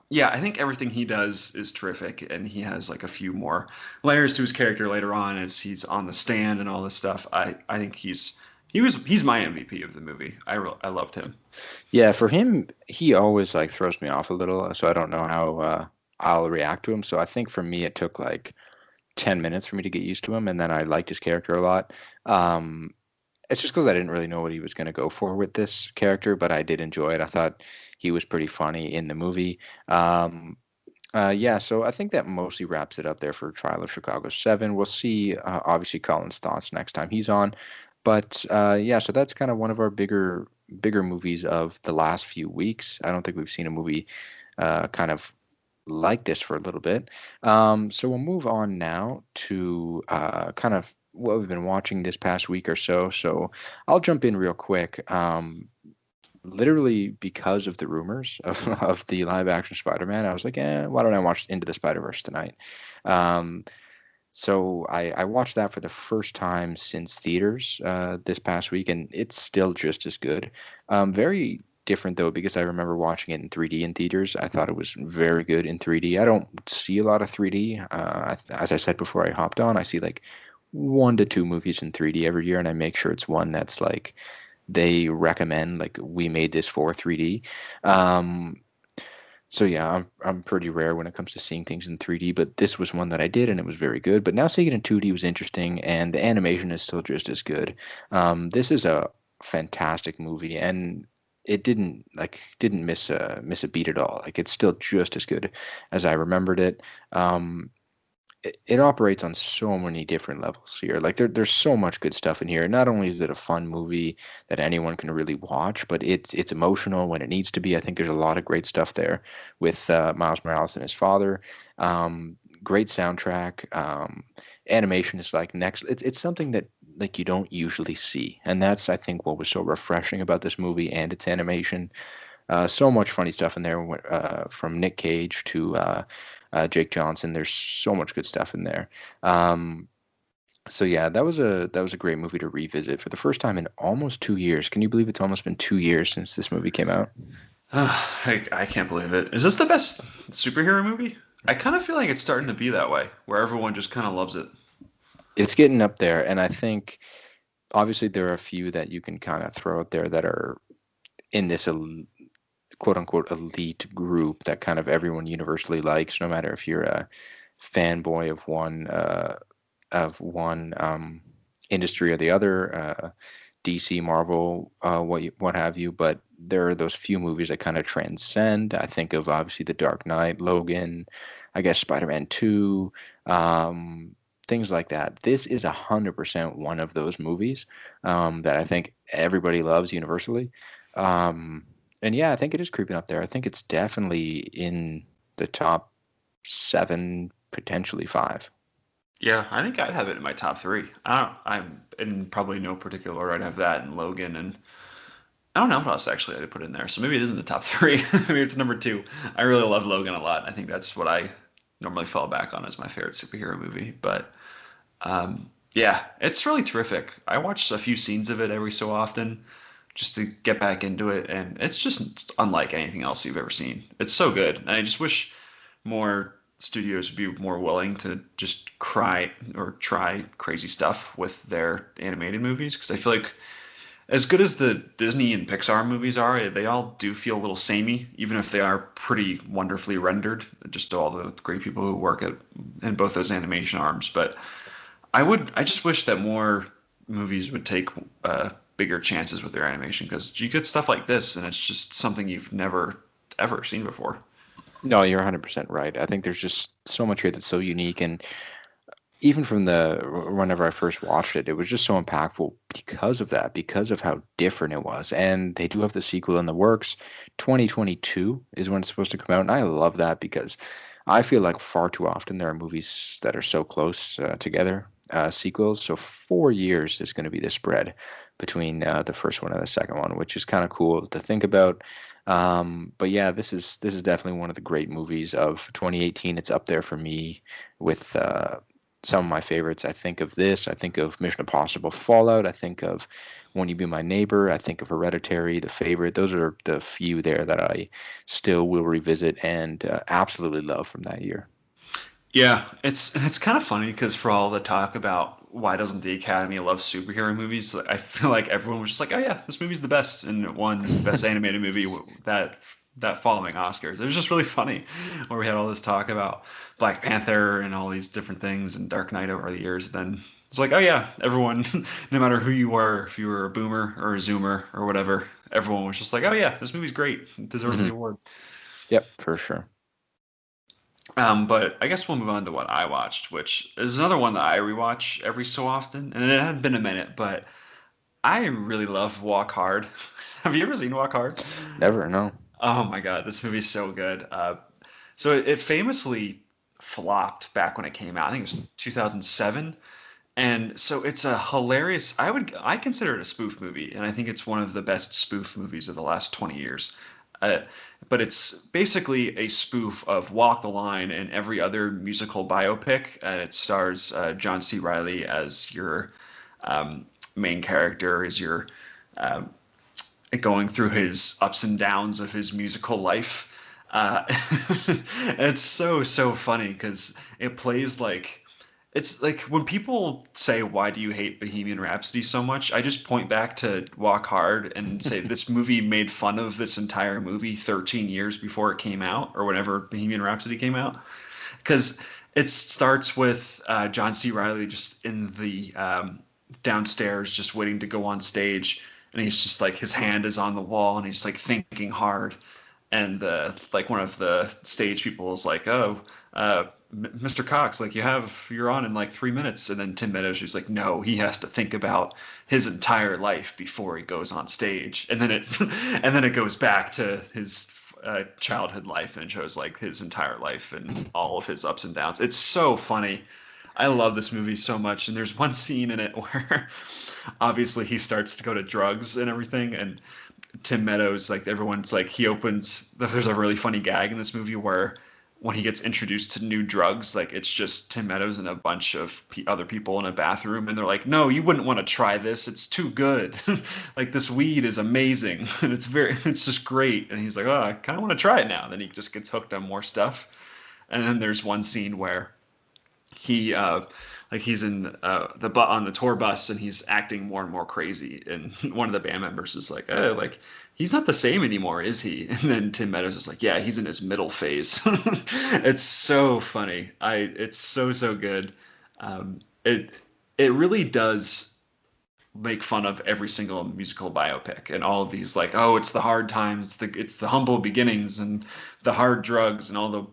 Yeah, I think everything he does is terrific, and he has like a few more layers to his character later on as he's on the stand and all this stuff. I think he's my MVP of the movie. I loved him. Yeah, for him, he always like throws me off a little, so I don't know how I'll react to him. So I think for me, it took like 10 minutes for me to get used to him, and then I liked his character a lot. Um, it's just because I didn't really know what he was going to go for with this character, but I did enjoy it. I thought he was pretty funny in the movie. Um, yeah, so I think that mostly wraps it up there for Trial of Chicago 7. We'll see, obviously, Colin's thoughts next time he's on. But yeah, so that's kind of one of our bigger movies of the last few weeks. I don't think we've seen a movie kind of like this for a little bit. So we'll move on now to kind of what we've been watching this past week or so. So I'll jump in real quick. Literally because of the rumors of the live action Spider-Man, I was like, why don't I watch Into the Spider-Verse tonight? Um, so I watched that for the first time since theaters this past week, and it's still just as good. Very different though, because I remember watching it in 3D in theaters. I thought it was very good in 3D. I don't see a lot of 3D. As I said before I hopped on, I see like 1 to 2 movies in 3D every year, and I make sure it's one that's like they recommend, like we made this for 3D. Um, so yeah, I'm pretty rare when it comes to seeing things in 3D, but this was one that I did, and it was very good. But now seeing it in 2D was interesting, and the animation is still just as good. This is a fantastic movie, and it didn't miss a beat at all. Like it's still just as good as I remembered it. Um, it operates on so many different levels here. Like there's so much good stuff in here. Not only is it a fun movie that anyone can really watch, but it's emotional when it needs to be. I think there's a lot of great stuff there with Miles Morales and his father. Great soundtrack. Animation is like next. It's something that like you don't usually see, and that's I think what was so refreshing about this movie and its animation. So much funny stuff in there, from Nick Cage to Jake Johnson. There's so much good stuff in there. Um, so yeah, that was a great movie to revisit for the first time in almost 2 years. Can you believe it's almost been 2 years since this movie came out? I can't believe it. Is this the best superhero movie? I kind of feel like it's starting to be that way, where everyone just kind of loves it. It's getting up there, and I think obviously there are a few that you can kind of throw out there that are in this quote unquote elite group that kind of everyone universally likes, no matter if you're a fanboy of one industry or the other, DC, Marvel, what have you. But there are those few movies that kind of transcend. I think of obviously The Dark Knight, Logan, I guess Spider-Man 2, things like that. This is 100% one of those movies that I think everybody loves universally. Um, and yeah, I think it is creeping up there. I think it's definitely in the top 7, potentially 5. Yeah, I think I'd have it in my top three. I'm in probably no particular order. I'd have that and Logan, and I don't know what else actually I'd put in there. So maybe it is in the top three. Maybe it's number two. I really love Logan a lot. I think that's what I normally fall back on as my favorite superhero movie. But yeah, it's really terrific. I watch a few scenes of it every so often just to get back into it, and it's just unlike anything else you've ever seen. It's so good, and I just wish more studios would be more willing to just cry or try crazy stuff with their animated movies, because I feel like as good as the Disney and Pixar movies are, they all do feel a little samey, even if they are pretty wonderfully rendered, just all the great people who work in both those animation arms. But I just wish that more movies would take bigger chances with their animation, because you get stuff like this and it's just something you've never ever seen before. No, you're 100% right. I think there's just so much here that's so unique, and even from the whenever I first watched it, it was just so impactful because of that, because of how different it was. And they do have the sequel in the works. 2022 is when it's supposed to come out, and I love that because I feel like far too often there are movies that are so close together, sequels. So 4 years is going to be the spread between the first one and the second one, which is kind of cool to think about. But yeah, this is definitely one of the great movies of 2018. It's up there for me with some of my favorites. I think of this. I think of Mission Impossible Fallout. I think of When You Be My Neighbor. I think of Hereditary, The Favorite. Those are the few there that I still will revisit and absolutely love from that year. Yeah, it's kind of funny because for all the talk about why doesn't the Academy love superhero movies, like, I feel like everyone was just like, oh yeah, this movie's the best, and it won Best Animated Movie that following Oscars. It was just really funny where we had all this talk about Black Panther and all these different things and Dark Knight over the years. Then it's like, oh yeah, everyone, no matter who you were, if you were a boomer or a zoomer or whatever, everyone was just like, oh yeah, this movie's great, it deserves the Hmm. award. Yep, for sure. But I guess we'll move on to what I watched, which is another one that I rewatch every so often, and it had been a minute, but I really love Walk Hard. Have you ever seen Walk Hard? Never, no. Oh my God, this movie's so good. So it famously flopped back when it came out. I think it was 2007. And so it's a hilarious, I consider it a spoof movie, and I think it's one of the best spoof movies of the last 20 years. Uh, but it's basically a spoof of Walk the Line and every other musical biopic, and it stars John C. Riley as your main character, as your um, going through his ups and downs of his musical life. And it's so funny because it plays like it's like when people say, "Why do you hate Bohemian Rhapsody so much?" I just point back to Walk Hard and say this movie made fun of this entire movie 13 years before it came out, or whenever Bohemian Rhapsody came out, because it starts with John C. Riley just in the downstairs, just waiting to go on stage, and he's just like his hand is on the wall, and he's like thinking hard, and like one of the stage people is like, "Oh, Mr. Cox, like you're on in like 3 minutes," and then Tim Meadows is like, "No, he has to think about his entire life before he goes on stage," and then it and then it goes back to his childhood life and it shows like his entire life and all of his ups and downs. It's so funny. I love this movie so much, and there's one scene in it where obviously he starts to go to drugs and everything, and Tim Meadows, like everyone's like, he opens. There's a really funny gag in this movie where when he gets introduced to new drugs, like it's just Tim Meadows and a bunch of other people in a bathroom, and they're like, "No, you wouldn't want to try this. It's too good. Like this weed is amazing, and it's just great." And he's like, "Oh, I kind of want to try it now." And then he just gets hooked on more stuff. And then there's one scene where he like he's in on the tour bus and he's acting more and more crazy, and one of the band members is like, "Oh, like he's not the same anymore, is he?" And then Tim Meadows is like, "Yeah, he's in his middle phase." It's so funny. It's so good. It really does make fun of every single musical biopic and all of these, like, oh, it's the hard times, it's the humble beginnings and the hard drugs and all the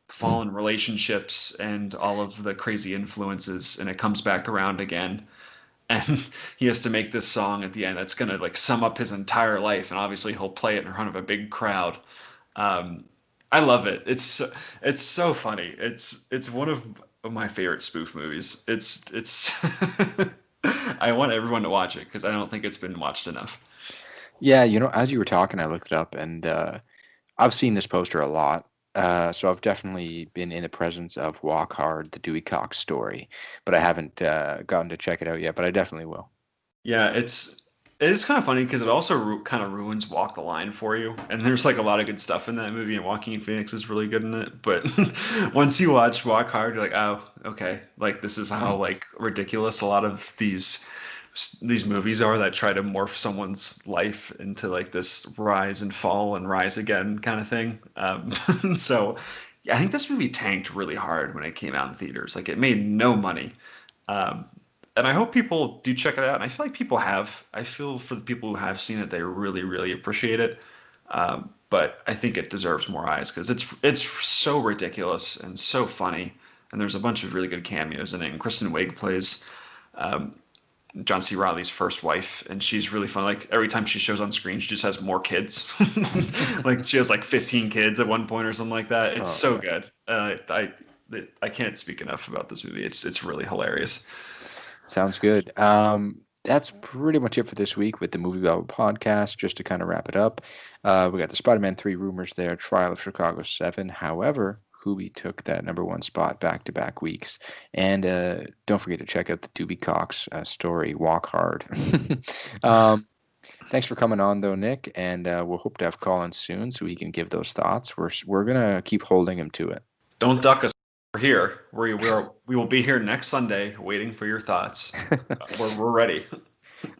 fallen relationships and all of the crazy influences, and it comes back around again, and he has to make this song at the end that's gonna like sum up his entire life, and obviously he'll play it in front of a big crowd. um, I love it. It's so funny. It's one of my favorite spoof movies. It's I want everyone to watch it because I don't think it's been watched enough. Yeah, as you were talking, I looked it up, and I've seen this poster a lot. So I've definitely been in the presence of Walk Hard, the Dewey Cox story, but I haven't gotten to check it out yet. But I definitely will. Yeah, it is kind of funny because it also kind of ruins Walk the Line for you. And there's like a lot of good stuff in that movie, and Joaquin Phoenix is really good in it. But once you watch Walk Hard, you're like, oh, okay, like this is how like ridiculous a lot of these movies are that try to morph someone's life into like this rise and fall and rise again kind of thing. So yeah, I think this movie tanked really hard when it came out in theaters. Like it made no money. Um, and I hope people do check it out. And I feel like people have. I feel for the people who have seen it, they really, really appreciate it. But I think it deserves more eyes because it's so ridiculous and so funny. And there's a bunch of really good cameos in it. And Kristen Wiig plays um, John C. Riley's first wife, and she's really fun. Like every time she shows on screen, she just has more kids. Like she has like 15 kids at one point or something like that. It's Oh so man, good. I can't speak enough about this movie. It's really hilarious. sounds good. that's pretty much it for this week with the MovieBabble Podcast. Just to kind of wrap it up, we got the Spider-Man 3 rumors there, Trial of Chicago 7. However, Hubie took that #1 spot back-to-back weeks. And don't forget to check out the Dubé Cox story, Walk Hard. Thanks for coming on, though, Nick, and we'll hope to have Colin soon so he can give those thoughts. We're going to keep holding him to it. Don't duck us. We're here. We will be here next Sunday waiting for your thoughts. We're ready.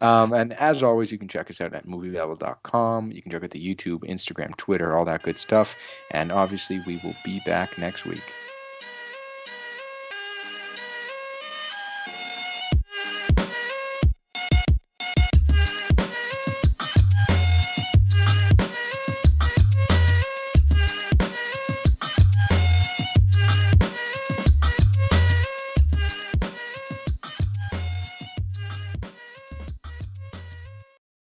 And as always, you can check us out at moviebabble.com. You can check out the YouTube, Instagram, Twitter, all that good stuff. And obviously, we will be back next week.